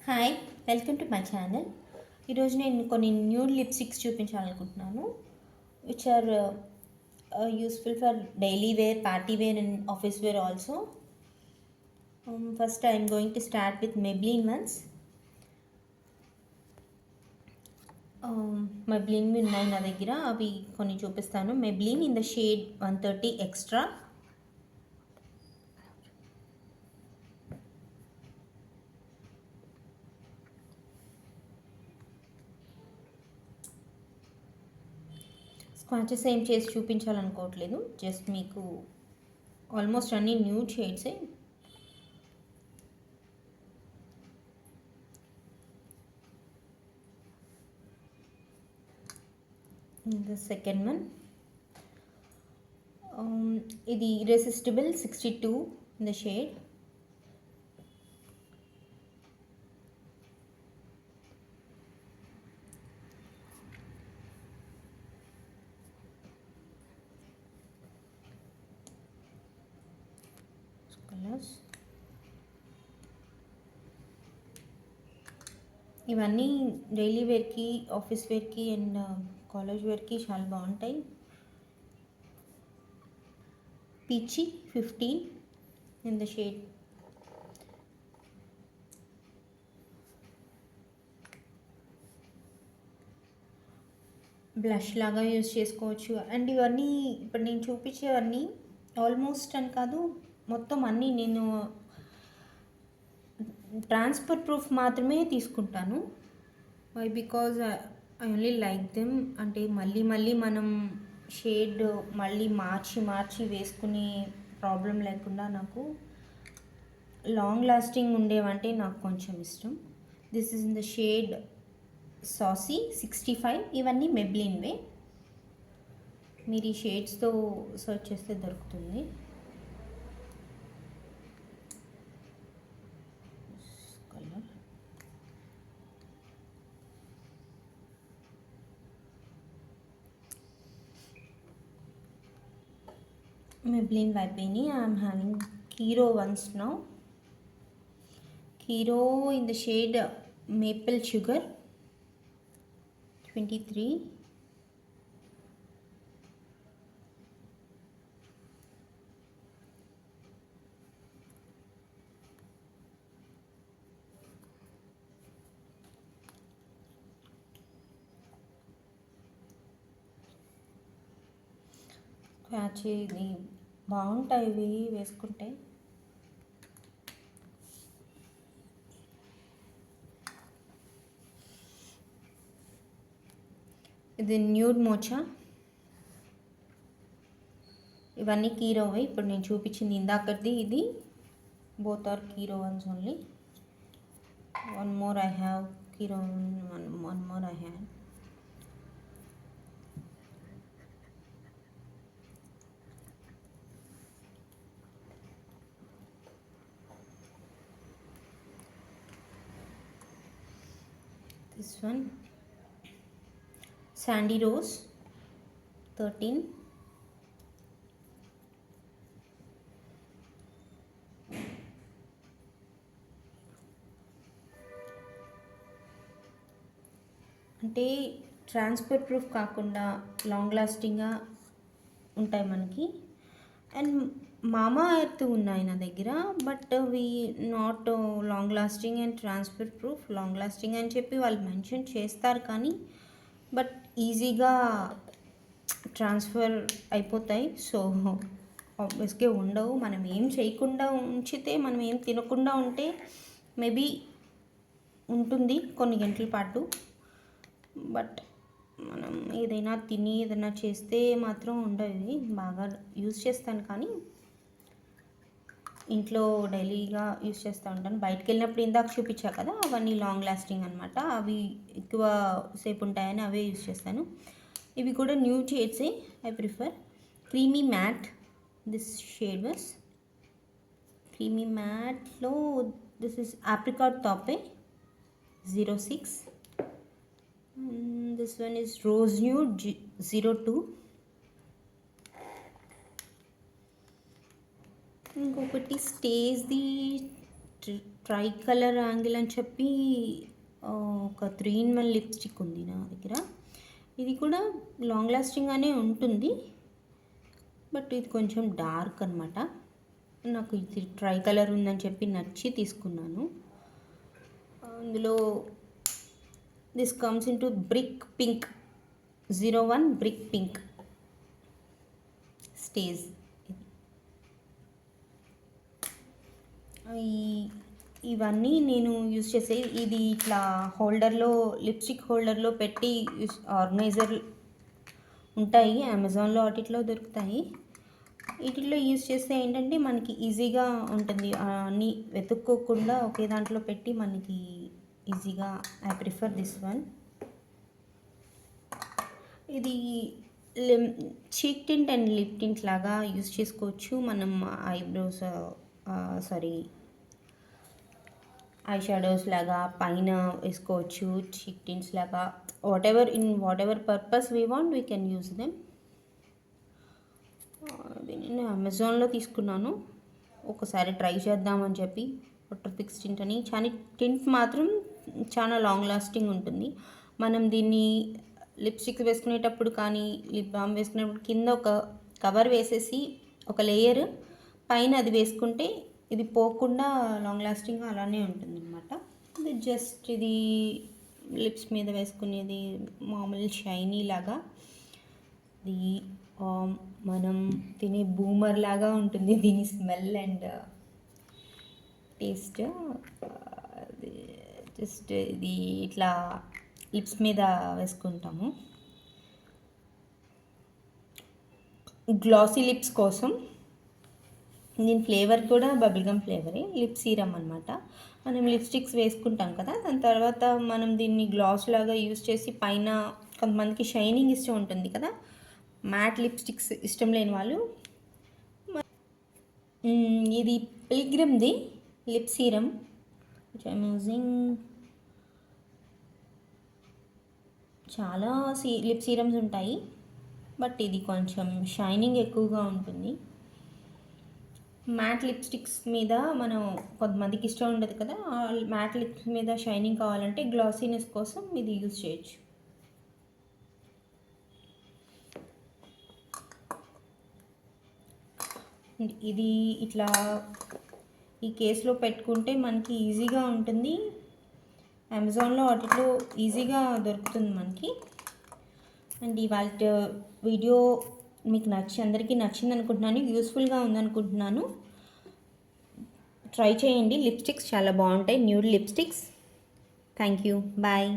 Hi, welcome to my channel. ఈరోజు నేను కొన్ని న్యూ లిప్స్టిక్స్ చూపించాలనుకుంటున్నాను which are useful for daily wear, party wear and office wear also. First I'm going to start with Maybelline ones. Maybelline ఉన్నాయి నా దగ్గర, అవి కొన్ని చూపిస్తాను. Maybelline in the shade 130 extra. Swatches ఏం చేసి చూపించాలనుకోవట్లేదు, జస్ట్ మీకు ఆల్మోస్ట్ అన్ని న్యూ షేడ్సే. ద సెకండ్ వన్, ఇది irresistible 62 in the shade. Colours ఇవన్నీ డైలీ వేర్కి, ఆఫీస్ వేర్కి అండ్ కాలేజ్ వేర్కి చాలా బాగుంటాయి. Peachy 15 in the shade. Blush లాగా యూజ్ చేసుకోవచ్చు. అండ్ ఇవన్నీ ఇప్పుడు నేను చూపించేవన్నీ ఆల్మోస్ట్ అని కాదు, మొత్తం అన్నీ నేను ట్రాన్స్ఫర్ ప్రూఫ్ మాత్రమే తీసుకుంటాను. Why because I only like them. అంటే మళ్ళీ మళ్ళీ మనం షేడ్ మళ్ళీ మార్చి మార్చి వేసుకునే ప్రాబ్లం లేకుండా నాకు లాంగ్ లాస్టింగ్ ఉండేవంటే నాకు కొంచెం ఇష్టం. This is in the shade sassy 65. ఇవన్నీ మెబ్లిన్వే. మీరు ఈ షేడ్స్తో సర్చ్ చేస్తే దొరుకుతుంది. Colour Maybelline Vibini. I am having Kiro ones now. Kiro in the shade Maple Sugar 23. Patch ఇది బాగుంటాయి ఇవి వేసుకుంటే. ఇది న్యూడ్ మోచా. ఇవన్నీ కీరోవే. ఇప్పుడు నేను చూపించింది ఇందాకది ఇది. Both are Kiro ones only. One more I have Kiro. One more I have. This one Sandy Rose 13. అంటే ట్రాన్స్ఫర్ ప్రూఫ్ కాకుండా లాంగ్ లాస్టింగ్గా ఉంటాయి మనకి. అండ్ మామా ఎర్త్ ఉన్నాయి నా దగ్గర, బట్ అవి not long lasting and transfer proof. Long lasting అని చెప్పి వాళ్ళు మెన్షన్ చేస్తారు, కానీ బట్ ఈజీగా ట్రాన్స్ఫర్ అయిపోతాయి. సో ఆబ్వియస్గా ఉండవు. మనం ఏం చేయకుండా ఉంచితే, మనం ఏం తినకుండా ఉంటే మేబీ ఉంటుంది కొన్ని గంటల పాటు. బట్ మనం ఏదైనా తిని ఏదైనా చేస్తే మాత్రం ఉండదు. బాగా యూజ్ చేస్తాను, కానీ ఇంట్లో డైలీగా యూజ్ చేస్తూ ఉంటాను. బయటకు వెళ్ళినప్పుడు ఇందాక చూపించా కదా, అవన్నీ లాంగ్ లాస్టింగ్ అనమాట. అవి ఎక్కువ సేపు ఉంటాయని అవే యూజ్ చేస్తాను. ఇవి కూడా న్యూ షేడ్సే. I prefer creamy matte. This shade was creamy మ్యాట్లో this is apricot taupe 06. This one is Rose Nude 02. ఇంకొకటి stage the tri colour angle అని చెప్పి ఒక 3-in-1 లిప్స్టిక్ ఉంది నా దగ్గర. ఇది కూడా లాంగ్ లాస్టింగ్గానే ఉంటుంది, బట్ ఇది కొంచెం డార్క్ అనమాట. నాకు ఇది ట్రై కలర్ ఉందని చెప్పి నచ్చి తీసుకున్నాను. అందులో this comes in to brick pink 01 brick pink stage. ఇవన్నీ నేను యూజ్ చేసే, ఇది ఇట్లా హోల్డర్లో, లిప్స్టిక్ హోల్డర్లో పెట్టి ఆర్గనైజర్ ఉంటాయి, అమెజాన్లో వాటిలో దొరుకుతాయి. వీటిల్లో యూజ్ చేస్తే ఏంటంటే మనకి ఈజీగా ఉంటుంది, అన్నీ వెతుక్కోకుండా ఒకే దాంట్లో పెట్టి మనకి ఈజీగా. I prefer this one. ఇది చీక్ టింట్ అండ్ లిప్ టింట్ లాగా యూజ్ చేసుకోవచ్చు. మనం ఐబ్రోస్ ఐ షాడోస్ లాగా పైన వేసుకోవచ్చు, చీక్ టింట్స్ లాగా, what ever purpose we want we can use them. నేను అమెజాన్లో తీసుకున్నాను, ఒకసారి ట్రై చేద్దామని చెప్పి. వాటర్ ఫిక్స్ టింట్ అని టింట్ మాత్రం చాలా లాంగ్ లాస్టింగ్ ఉంటుంది. మనం దీన్ని లిప్స్టిక్ వేసుకునేటప్పుడు కానీ లిప్ బామ్ వేసుకునేటప్పుడు కింద ఒక కవర్ వేసేసి ఒక లేయర్ పైన అది వేసుకుంటే ఇది పోకుండా లాంగ్ లాస్టింగ్ అలానే ఉంటుంది అనమాట. ఇది జస్ట్ ఇది లిప్స్ మీద వేసుకునేది మామూలు షైనీ లాగా. ఇది మనం తినే బూమర్ లాగా ఉంటుంది దీని స్మెల్ అండ్ టేస్ట్. జస్ట్ ఇది ఇట్లా లిప్స్ మీద వేసుకుంటాము. గ్లాసీ లిప్స్ కోసం దీని ఫ్లేవర్ కూడా బబుల్గమ్ ఫ్లేవరే, లిప్ సీరమ్ అనమాట. మనం లిప్స్టిక్స్ వేసుకుంటాం కదా, దాని తర్వాత మనం దీన్ని గ్లాస్ లాగా యూజ్ చేసి పైన, కొంతమందికి షైనింగ్ ఇష్టం ఉంటుంది కదా, మ్యాట్ లిప్స్టిక్స్ ఇష్టం లేని వాళ్ళు ఇది పిల్గ్రిమ్ది lip serum which I'm using. చాలా లిప్ సీరమ్స్ ఉంటాయి, బట్ ఇది కొంచెం షైనింగ్ ఎక్కువగా ఉంటుంది. మ్యాట్ లిప్స్టిక్స్ మీద మనం, కొంతమందికి ఇష్టం ఉండదు కదా, మ్యాట్ లిప్స్ మీద షైనింగ్ కావాలంటే గ్లాసీనెస్ కోసం ఇది యూజ్ చేయొచ్చు. ఇది ఇట్లా ఈ కేసులో పెట్టుకుంటే మనకి ఈజీగా ఉంటుంది. అమెజాన్లో వాటిలో ఈజీగా దొరుకుతుంది మనకి. అండ్ ఇవాళ వీడియో మీకు అందరికీ నచ్చింది అనుకుంటున్నాను, యూస్ఫుల్గా ఉందనుకుంటున్నాను. ట్రై చేయండి, లిప్స్టిక్స్ చాలా బాగుంటాయి, nude lipsticks. Thank you, bye.